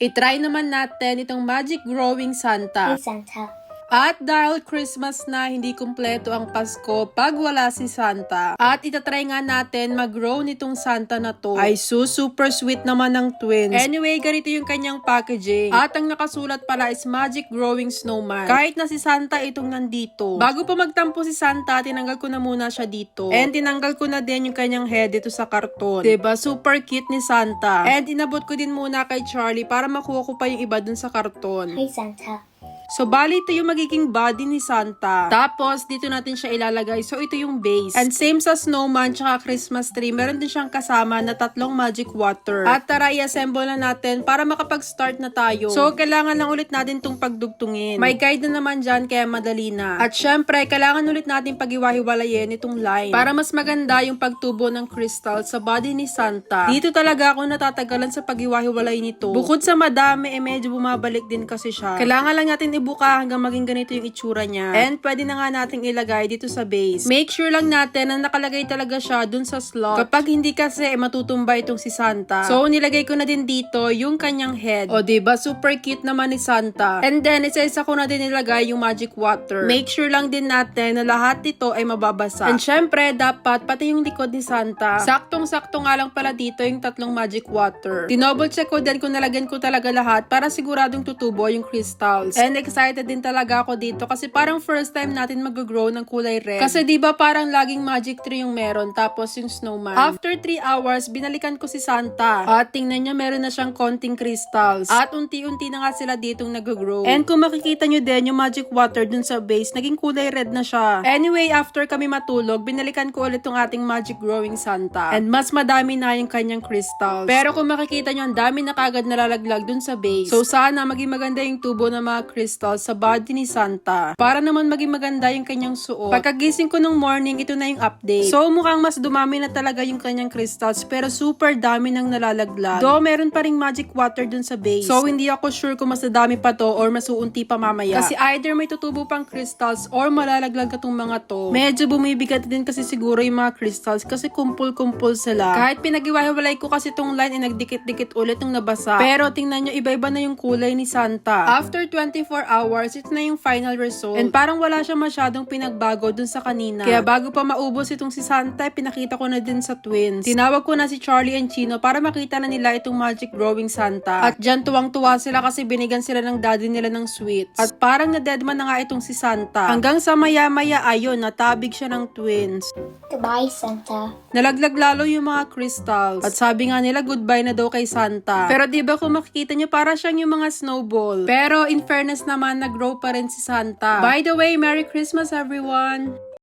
I-try naman natin itong Magic Growing Santa. Hey Santa. At dahil Christmas na, hindi kumpleto ang Pasko pag wala si Santa. At itatry nga natin mag-grow nitong Santa na to. Ay super sweet naman ng twins. Anyway, ganito yung kanyang packaging. At ang nakasulat pala is Magic Growing Snowman. Kahit na si Santa itong nandito. Bago pa magtampo si Santa, tinanggal ko na muna siya dito. And tinanggal ko na din yung kanyang head dito sa karton. Diba? Super cute ni Santa. And inabot ko din muna kay Charlie para makuha ko pa yung iba dun sa karton. Hey Santa. So, bali ito yung magiging body ni Santa. Tapos, dito natin siya ilalagay. So, ito yung base. And same sa snowman tsaka Christmas tree, meron din siyang kasama na 3 magic water. At tara, i-assemble na natin para makapag-start na tayo. So, kailangan lang ulit natin itong pagdugtungin. May guide na naman dyan, kaya madali na. At syempre, kailangan ulit natin pag-iwahiwalayin itong line para mas maganda yung pagtubo ng crystal sa body ni Santa. Dito talaga ako natatagalan sa pag-iwahiwalay nito. Bukod sa madami, medyo bumabalik din kasi siya. Kailangan lang natin buka hanggang maging ganito yung itsura niya. And pwede na nga nating ilagay dito sa base. Make sure lang natin na nakalagay talaga siya dun sa slot. Kapag hindi kasi, matutumba itong si Santa. So, nilagay ko na din dito yung kanyang head. O, diba? Super cute naman ni Santa. And then, isa-isa ko na din nilagay yung magic water. Make sure lang din natin na lahat dito ay mababasa. And syempre, dapat pati yung likod ni Santa. Saktong-sakto nga lang pala dito yung 3 magic water. Tinouble check ko din kung nalagyan ko talaga lahat para siguradong tutubo yung crystals. And excited din talaga ako dito kasi parang first time natin mag-grow ng kulay red. Kasi diba parang laging magic tree yung meron tapos yung snowman. After 3 hours, binalikan ko si Santa. At tingnan nyo, meron na siyang konting crystals. At unti-unti na nga sila ditong nag-grow. And kung makikita nyo din yung magic water dun sa base, naging kulay red na siya. Anyway, after kami matulog, binalikan ko ulit yung ating magic growing Santa. And mas madami na yung kanyang crystals. Pero kung makikita nyo, ang dami na kagad nalalaglag dun sa base. So sana maging maganda yung tubo ng mga crystals sa body ni Santa. Para naman maging maganda yung kanyang suot. Pagkagising ko nung morning, ito na yung update. So, mukhang mas dumami na talaga yung kanyang crystals, pero super dami nang nalalaglag. Though, meron pa ring magic water dun sa base. So, hindi ako sure kung mas dami pa to or mas uunti pa mamaya. Kasi either may tutubo pang crystals or malalaglag ka tong mga to. Medyo bumibigat din kasi siguro yung mga crystals kasi kumpul-kumpul sila. Kahit pinag-iwahiwalay ko kasi tong line, nagdikit-dikit ulit nung nabasa. Pero, tingnan nyo, iba-iba na yung kulay ni Santa. After 24 hours, ito na yung final result. And parang wala siya masyadong pinagbago dun sa kanina. Kaya bago pa maubos itong si Santa, pinakita ko na din sa twins. Tinawag ko na si Charlie and Chino para makita na nila itong magic growing Santa. At dyan tuwang-tuwa sila kasi binigyan sila ng daddy nila ng sweets. At parang na-deadman na nga itong si Santa. Hanggang sa maya-maya, ayun, natabig siya ng twins. Goodbye, Santa. Nalaglag lalo yung mga crystals. At sabi nga nila, goodbye na daw kay Santa. Pero diba kung makikita nyo, para siyang yung mga snowball. Pero in fairness naman, nag-grow pa rin si Santa. By the way, Merry Christmas everyone!